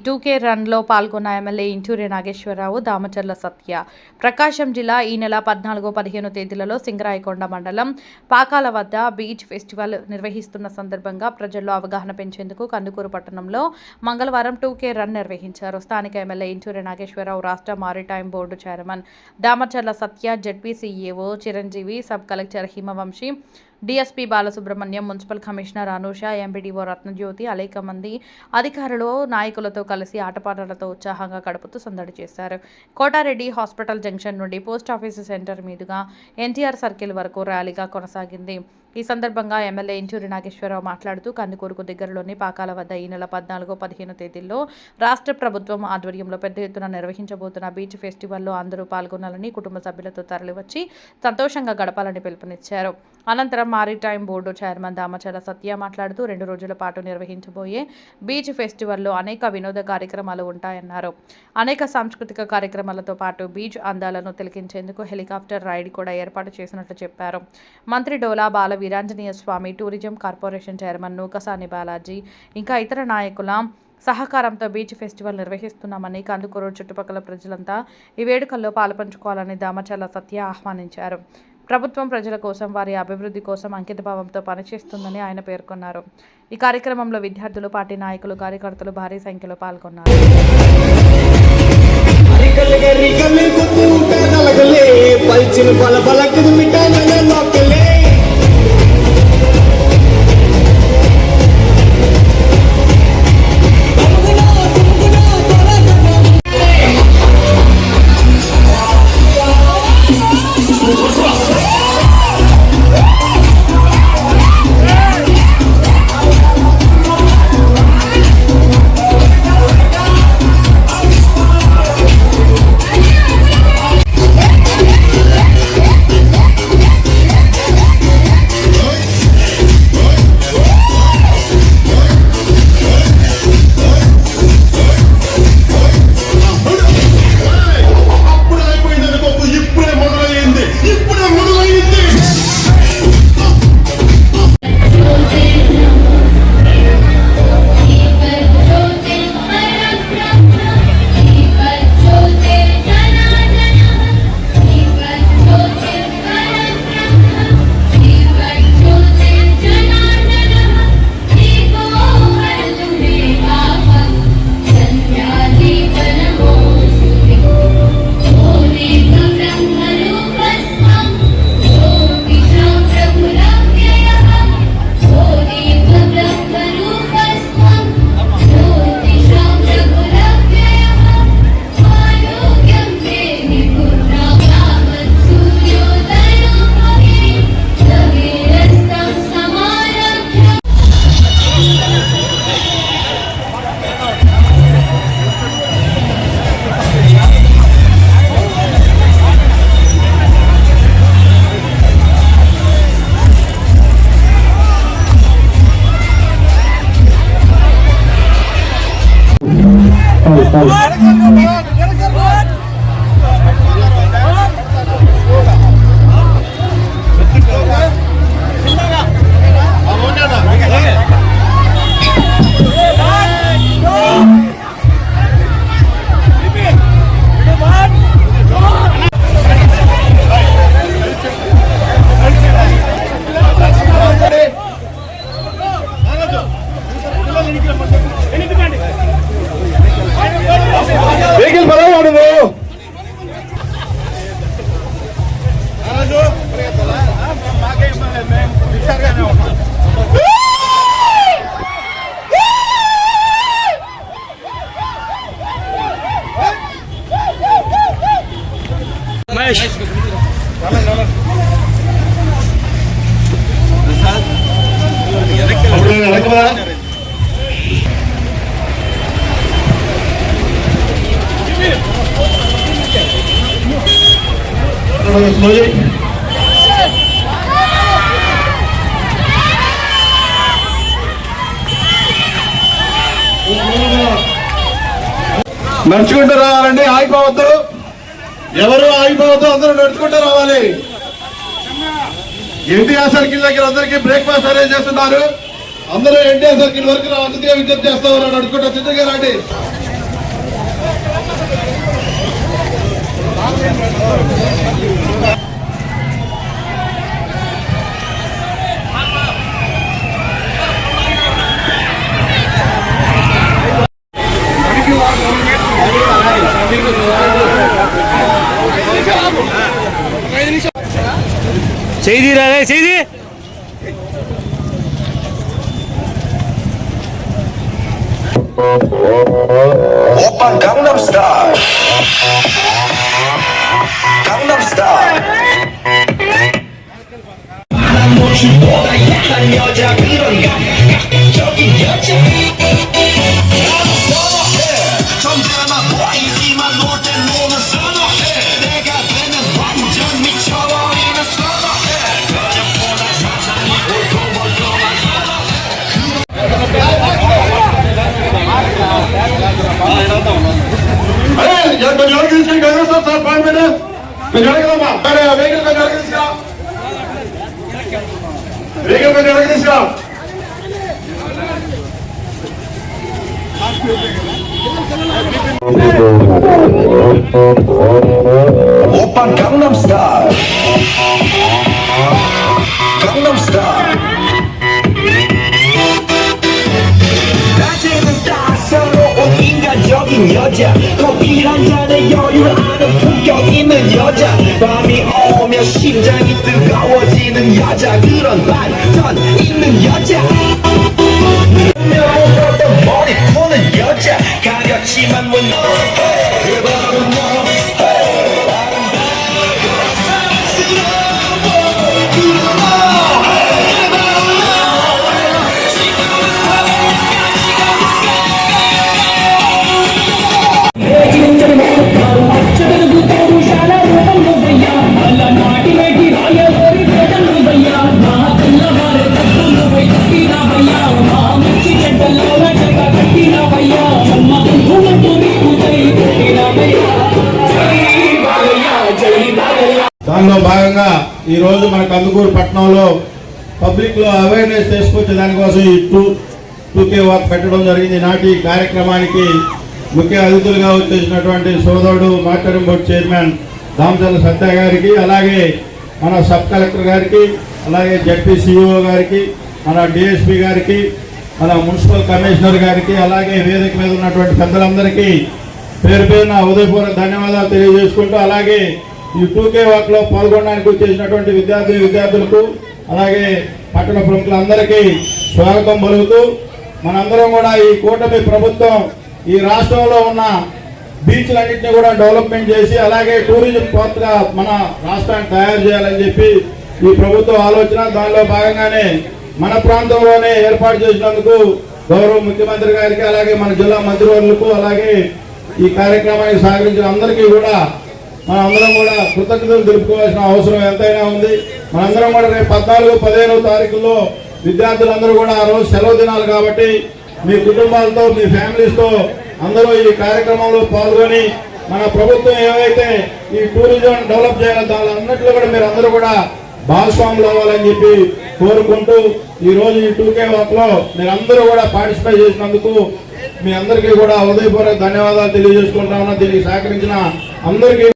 2K రన్లో పాల్గొన్న MLA Inturi Nageswararao, Damacharla సత్య. ప్రకాశం జిల్లా ఈ నెల 14-15 తేదీలలో సింగరాయకొండ మండలం పాకాల వద్ద బీచ్ ఫెస్టివల్ నిర్వహిస్తున్న సందర్భంగా ప్రజల్లో అవగాహన పెంచేందుకు కందుకూరు పట్టణంలో మంగళవారం 2K రన్ నిర్వహించారు. స్థానిక ఎమ్మెల్యే ఇంటూరి నాగేశ్వరరావు, రాష్ట్ర maritime board chairman Damacharla Satya, ZP CEO Chiranjeevi, sub collector Himavamsi, DSP Balasubrahmanyam, municipal commissioner Anusha, MPDO Ratnajyothi, అనేక మంది అధికారులు, నాయకులతో కలిసి ఆటపాటలతో ఉత్సాహంగా గడుపుతూ సందడి చేశారు. కోటారెడ్డి హాస్పిటల్ జంక్షన్ నుండి పోస్టాఫీసు సెంటర్ మీదుగా ఎన్టీఆర్ సర్కిల్ వరకు ర్యాలీగా కొనసాగింది. ఈ సందర్భంగా ఎమ్మెల్యే ఇంటూరి నాగేశ్వరరావు మాట్లాడుతూ కందుకూరుకు దగ్గరలోని పాకాల వద్ద ఈ నెల 14-15 తేదీల్లో రాష్ట్ర ప్రభుత్వం ఆధ్వర్యంలో పెద్ద ఎత్తున నిర్వహించబోతున్న బీచ్ ఫెస్టివల్లో అందరూ పాల్గొనాలని, కుటుంబ సభ్యులతో తరలివచ్చి సంతోషంగా గడపాలని పిలుపునిచ్చారు. అనంతరం మారిటైమ్ బోర్డు చైర్మన్ దామచర్ల సత్య మాట్లాడుతూ 2 రోజుల పాటు నిర్వహించబోయే బీచ్ ఫెస్టివల్లో అనేక వినోద కార్యక్రమాలు ఉంటాయన్నారు. అనేక సాంస్కృతిక కార్యక్రమాలతో పాటు బీచ్ అందాలను తిలకించేందుకు హెలికాప్టర్ రైడ్ కూడా ఏర్పాటు చేసినట్లు చెప్పారు. మంత్రి Dola Bala Veeranjaneya Swamy, tourism corporation chairman Nookasani Balaji, ఇంకా ఇతర నాయకుల సహకారంతో బీచ్ ఫెస్టివల్ నిర్వహిస్తున్నామని, కందుకూరు చుట్టుపక్కల ప్రజలంతా ఈ వేడుకల్లో పాలుపంచుకోవాలని దామచర్ల సత్య ఆహ్వానించారు. ప్రభుత్వం ప్రజల కోసం, వారి అభివృద్ధి కోసం అంకితభావంతో పనిచేస్తుందని ఆయన పేర్కొన్నారు. ఈ కార్యక్రమంలో విద్యార్థులు, పార్టీ నాయకులు, కార్యకర్తలు భారీ సంఖ్యలో పాల్గొన్నారు. నడుచుకుంటూ రావాలండి, ఆగిపోవద్దు, ఎవరు ఆగిపోవద్దు, అందరూ నడుచుకుంటూ రావాలి. ఎన్టీఆర్ సర్కిల్ దగ్గర అందరికీ బ్రేక్ఫాస్ట్ అరేంజ్ చేస్తున్నారు. అందరూ ఎన్టీఆర్ సర్కిల్ వరకు రావాల్సిందిగా విజ్ఞప్తి చేస్తా ఉన్నారు. నడుచుకుంటూ సిద్ధంగా రండి. చేయి 오빤 강남스타일 강남스타일 보다 약한 여자 그런 감각적인 여자 점잖아 보이지만 놀 땐 노는 선어해 내가 되면 완전 미쳐버리는 선어해 그녀보다 사상이 올고볼고만 अरे यार पंजाब की इसके घर में सब सर 5 मिनट पंजाब का मां अरे वेगल पंजाब की इसका वेगल पंजाब की इसका 오빤 강남스타일 강남스타일 낮에는 따사로운 인간적인 여자 커피 한 잔에 여유를 아는 품격 있는 여자 밤이 오면 심장이 뜨거워지는 여자 그런 반전 있는 여자 어떤 머리 푸는 여자 가볍지만 왜 너 그 바로 너 దానిలో భాగంగా ఈరోజు మన కందుకూరు పట్టణంలో పబ్లిక్లో అవేర్నెస్ తీసుకొచ్చే దానికోసం ఈ టూకే వాక్ పెట్టడం జరిగింది. నాటి కార్యక్రమానికి ముఖ్య అతిథులుగా వచ్చేసినటువంటి సోదరుడు మార్కెటింగ్ బోర్డు చైర్మన్ దామచర్ల సత్య గారికి, అలాగే మన సబ్ కలెక్టర్ గారికి, అలాగే జడ్పీ సిఇఓ గారికి, మన డిఎస్పీ గారికి, మన మున్సిపల్ కమిషనర్ గారికి, అలాగే వేదిక మీద ఉన్నటువంటి పెద్దలందరికీ పేరు పేరున హృదయపూర్వక ధన్యవాదాలు తెలియజేసుకుంటూ, అలాగే ఈ టూకే వాక్ లో పాల్గొనడానికి వచ్చేసినటువంటి విద్యార్థులకు, అలాగే పట్టణ ప్రముఖులందరికీ స్వాగతం పలుకుతూ, మనందరం కూడా ఈ కూటమి ప్రభుత్వం ఈ రాష్ట్రంలో ఉన్న బీచ్లన్నింటినీ కూడా డెవలప్మెంట్ చేసి, అలాగే టూరిజం పోర్ట్గా మన రాష్ట్రాన్ని తయారు చేయాలని చెప్పి ఈ ప్రభుత్వం ఆలోచన. దానిలో భాగంగానే మన ప్రాంతంలోనే ఏర్పాటు చేసినందుకు గౌరవ ముఖ్యమంత్రి గారికి, అలాగే మన జిల్లా మంత్రివర్యులకు, అలాగే ఈ కార్యక్రమానికి సహకరించిన అందరికీ కూడా మనందరం కూడా కృతజ్ఞతలు తెలుపుకోవాల్సిన అవసరం ఎంతైనా ఉంది. మనందరం కూడా రేపు 14, 15వ తారీఖుల్లో విద్యార్థులందరూ కూడా ఆ రోజు సెలవు దినాలు కాబట్టి మీ కుటుంబాలతో, మీ ఫ్యామిలీస్తో అందరూ ఈ కార్యక్రమంలో పాల్గొని మన ప్రభుత్వం ఏవైతే ఈ టూరిజం డెవలప్ చేయాలో దాని అన్నింటిలో కూడా మీరు అందరూ కూడా భాగస్వాములు అవ్వాలని చెప్పి కోరుకుంటూ, ఈ రోజు ఈ టూకే వాక్ లో మీరందరూ కూడా పార్టిసిపేట్ చేసినందుకు మీ అందరికీ కూడా హృదయపూర్వక ధన్యవాదాలు తెలియజేసుకుంటా ఉన్నా. దీనికి సహకరించిన అందరికీ